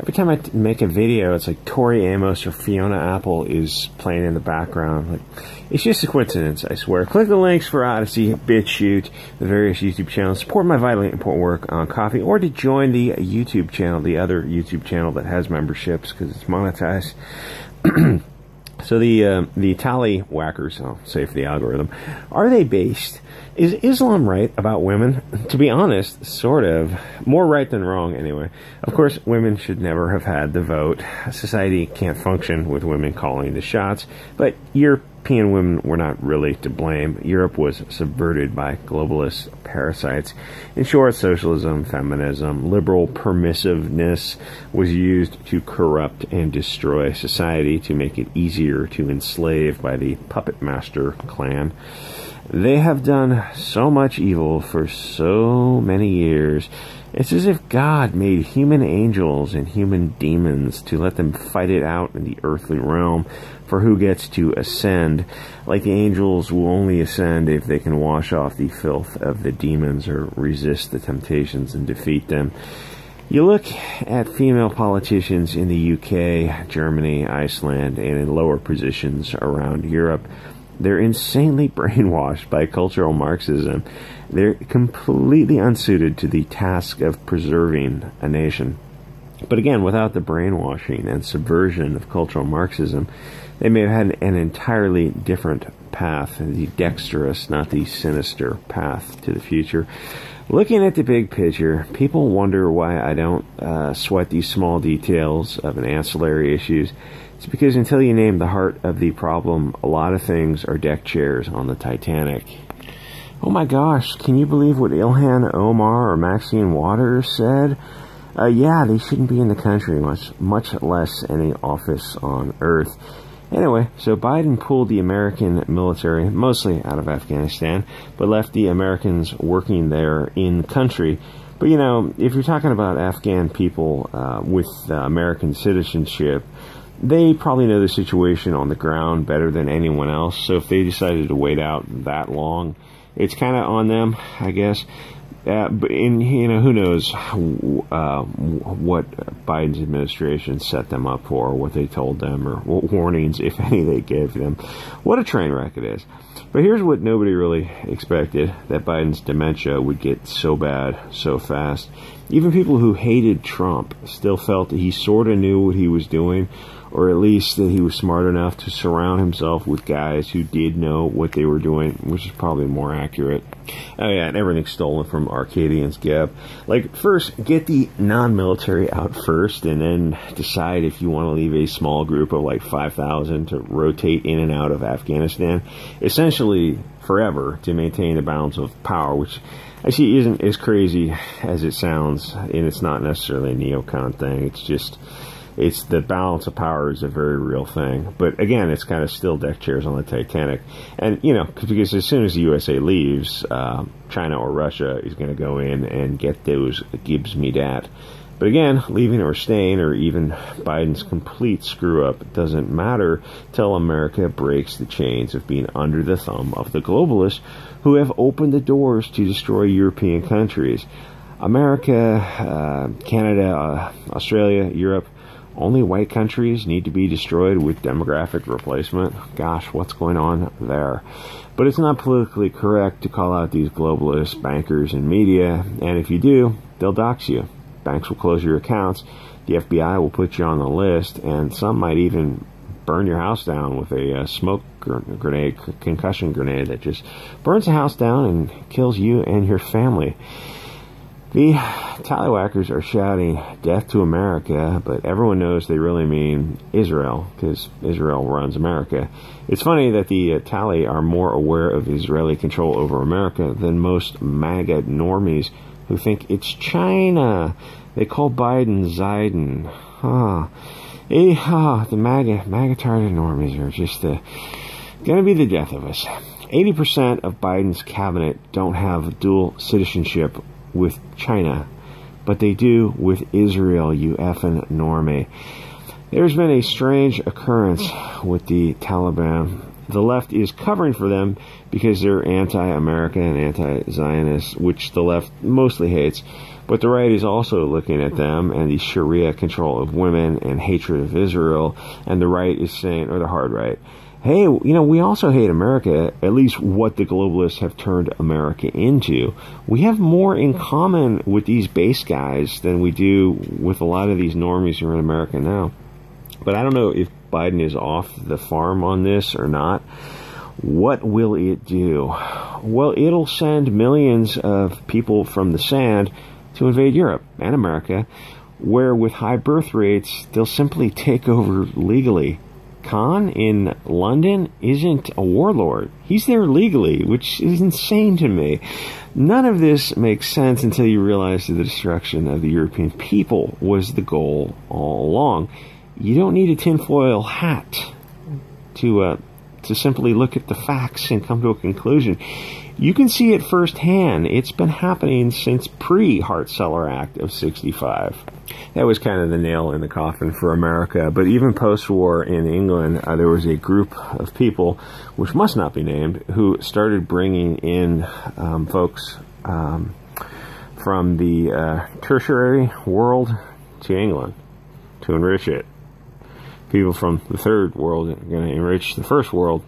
Every time I make a video, it's like Tori Amos or Fiona Apple is playing in the background. Like, it's just a coincidence, I swear. Click the links for Odysee, BitChute, the various YouTube channels. Support my vitally important work on Coffee, or to join the YouTube channel, the other YouTube channel that has memberships, because it's monetized. So the tally whackers, I'll say for the algorithm, are they based? Is Islam right about women? To be honest, sort of. More right than wrong, anyway. Of course, women should never have had the vote. Society can't function with women calling the shots, but European women were not really to blame. Europe was subverted by globalist parasites. In short, socialism, feminism, liberal permissiveness was used to corrupt and destroy society, to make it easier to enslave by the puppet master clan. They have done so much evil for so many years. It's as if God made human angels and human demons to let them fight it out in the earthly realm for who gets to ascend. Like the angels will only ascend if they can wash off the filth of the demons or resist the temptations and defeat them. You look at female politicians in the UK, Germany, Iceland, and in lower positions around Europe. They're insanely brainwashed by cultural Marxism. They're completely unsuited to the task of preserving a nation. But again, without the brainwashing and subversion of cultural Marxism, they may have had an entirely different path, the dexterous, not the sinister path to the future. Looking at the big picture, people wonder why I don't sweat these small details of an ancillary issues. It's because until you name the heart of the problem, a lot of things are deck chairs on the Titanic. Oh my gosh, can you believe what Ilhan Omar or Maxine Waters said? Yeah, they shouldn't be in the country, much less any office on Earth. Anyway, so Biden pulled the American military, mostly out of Afghanistan, but left the Americans working there in country. But, you know, if you're talking about Afghan people with American citizenship, they probably know the situation on the ground better than anyone else. So if they decided to wait out that long, it's kind of on them, I guess. But you know, who knows what Biden's administration set them up for, what they told them, or what warnings, if any, they gave them. What a train wreck it is. But here's what nobody really expected, that Biden's dementia would get so bad so fast. Even people who hated Trump still felt that he sort of knew what he was doing, or at least that he was smart enough to surround himself with guys who did know what they were doing, which is probably more accurate. Oh yeah, and everything's stolen from Arcadian's Gap. Like, first, get the non-military out first, and then decide if you want to leave a small group of like 5,000 to rotate in and out of Afghanistan, essentially forever, to maintain a balance of power, which actually isn't as crazy as it sounds, and it's not necessarily a neocon thing. It's just, it's the balance of power is a very real thing. But again, it's kind of still deck chairs on the Titanic. And, you know, because as soon as the USA leaves, China or Russia is going to go in and get those Gibbs me dat. But again, leaving or staying, or even Biden's complete screw-up, doesn't matter till America breaks the chains of being under the thumb of the globalists who have opened the doors to destroy European countries. America, Canada, Australia, Europe, only white countries need to be destroyed with demographic replacement. Gosh, what's going on there? But it's not politically correct to call out these globalists, bankers, and media, and if you do, they'll dox you. Banks will close your accounts, the FBI will put you on the list, and some might even burn your house down with a smoke grenade, concussion grenade that just burns the house down and kills you and your family. The tallywhackers are shouting death to America, but everyone knows they really mean Israel, because Israel runs America. It's funny that the tally are more aware of Israeli control over America than most MAGA normies who think it's China. They call Biden Ziden. The MAGA-targeted normies are just going to be the death of us. 80% of Biden's cabinet don't have dual citizenship with China, but they do with Israel, you effing normie. There's been a strange occurrence with the Taliban. The left is covering for them because they're anti-American and anti-Zionist, which the left mostly hates. But the right is also looking at them and the Sharia control of women and hatred of Israel, and the right is saying, or the hard right, hey, we also hate America, at least what the globalists have turned America into. We have more in common with these base guys than we do with a lot of these normies who are in America now. But I don't know if Biden is off the farm on this or not. What will it do? Well, it'll send millions of people from the sand to invade Europe and America, where with high birth rates, they'll simply take over legally. Khan in London isn't a warlord. He's there legally, which is insane to me. None of this makes sense until you realize that the destruction of the European people was the goal all along. You don't need a tinfoil hat to simply look at the facts and come to a conclusion. You can see it firsthand. It's been happening since pre-Hart-Celler Act of 65. That was kind of the nail in the coffin for America. But even post-war in England, there was a group of people, which must not be named, who started bringing in folks from the tertiary world to England to enrich it. People from the third world are going to enrich the first world.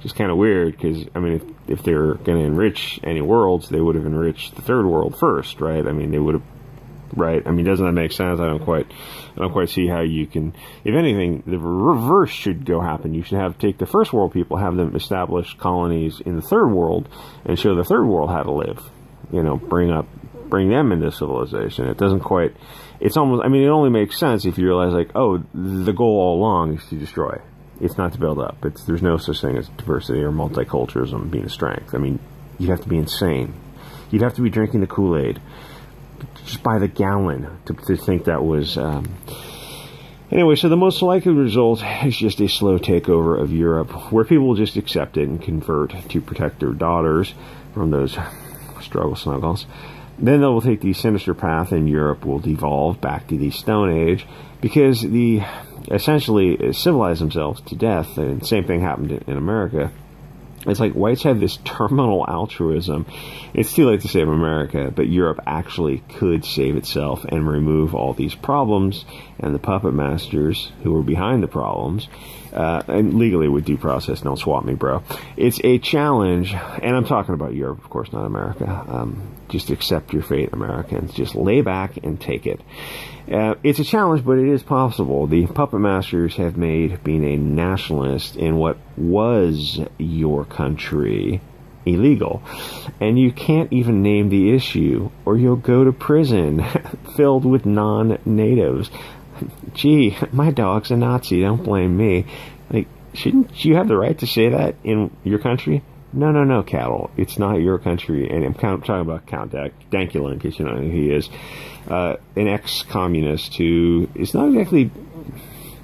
Just kind of weird, because, I mean, if they were going to enrich any worlds, they would have enriched the third world first, right? I mean, they would have, right? I mean, doesn't that make sense? I don't quite see how you can, if anything, the reverse should happen. You should take the first world people, have them establish colonies in the third world, and show the third world how to live. Bring them into civilization. It doesn't quite, it's almost, I mean, it only makes sense if you realize, like, oh, the goal all along is to destroy. It's not to build up. There's no such thing as diversity or multiculturalism being a strength. I mean, you'd have to be insane. You'd have to be drinking the Kool-Aid just by the gallon to think that was... Anyway, so the most likely result is just a slow takeover of Europe, where people will just accept it and convert to protect their daughters from those struggle snuggles. Then they will take the sinister path, and Europe will devolve back to the Stone Age, because the essentially civilized themselves to death. And the same thing happened in America. It's like whites have this terminal altruism. It's too late to save America, but Europe actually could save itself and remove all these problems, and the puppet masters who were behind the problems, and legally with due process, don't swap me, bro. It's a challenge, and I'm talking about Europe, of course, not America. Just accept your fate, Americans. Just lay back and take it. It's a challenge, but it is possible. The puppet masters have made being a nationalist in what was your country illegal. And you can't even name the issue, or you'll go to prison filled with non-natives. Gee, my dog's a Nazi, don't blame me. Like, shouldn't you have the right to say that in your country? No, cattle. It's not your country. And I'm kind of talking about Count Dankula, in case you don't know who he is. An ex-communist who is not exactly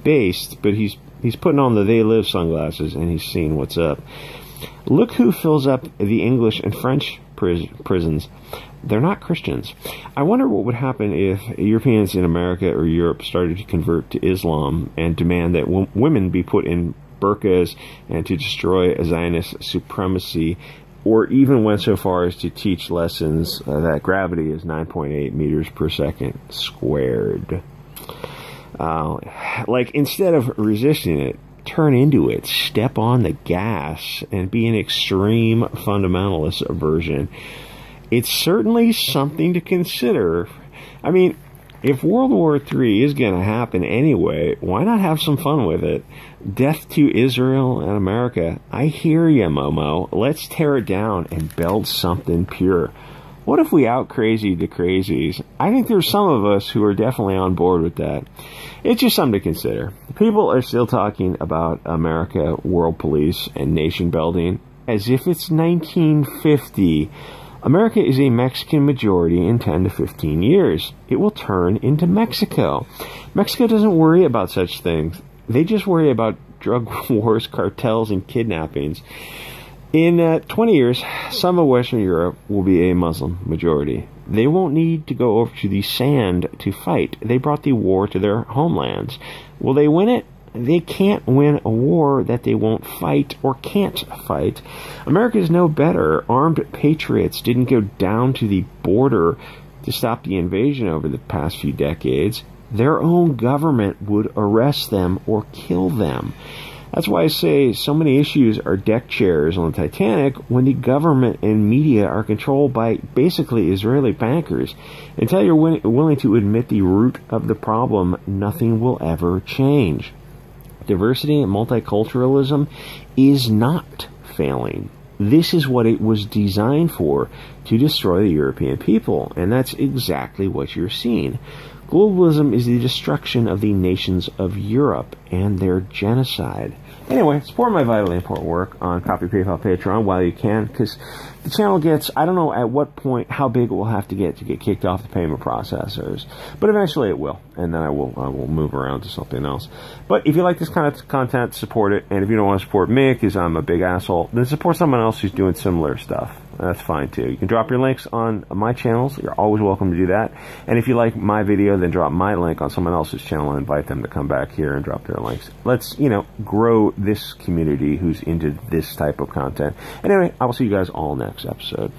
based, but he's putting on the They Live sunglasses, and he's seeing what's up. Look who fills up the English and French prisons. They're not Christians. I wonder what would happen if Europeans in America or Europe started to convert to Islam and demand that women be put in burqas and to destroy Zionist supremacy, or even went so far as to teach lessons that gravity is 9.8 meters per second squared. Like, instead of resisting it, turn into it, step on the gas, and be an extreme fundamentalist version. It's certainly something to consider. I mean, if World War III is going to happen anyway, why not have some fun with it? Death to Israel and America. I hear ya, Momo. Let's tear it down and build something pure. What if we out-crazy the crazies? I think there's some of us who are definitely on board with that. It's just something to consider. People are still talking about America, world police, and nation building as if it's 1950. America is a Mexican majority in 10 to 15 years. It will turn into Mexico. Mexico doesn't worry about such things. They just worry about drug wars, cartels, and kidnappings. In 20 years, some of Western Europe will be a Muslim majority. They won't need to go over to the sand to fight. They brought the war to their homelands. Will they win it? They can't win a war that they won't fight or can't fight. America is no better. Armed patriots didn't go down to the border to stop the invasion over the past few decades, their own government would arrest them or kill them. That's why I say so many issues are deck chairs on the Titanic when the government and media are controlled by basically Israeli bankers. Until you're willing to admit the root of the problem, nothing will ever change. Diversity and multiculturalism is not failing. This is what it was designed for, to destroy the European people, and that's exactly what you're seeing. Globalism is the destruction of the nations of Europe and their genocide. Anyway, support my vitally important work on Copy, PayPal, Patreon while you can, because the channel gets, I don't know at what point, how big it will have to get kicked off the payment processors, but eventually it will, and then I will move around to something else. But if you like this kind of content, support it, and if you don't want to support me because I'm a big asshole, then support someone else who's doing similar stuff. That's fine too. You can drop your links on my channels. You're always welcome to do that. And if you like my video, then drop my link on someone else's channel and invite them to come back here and drop their links. Let's, grow this community who's into this type of content. Anyway, I will see you guys all next episode.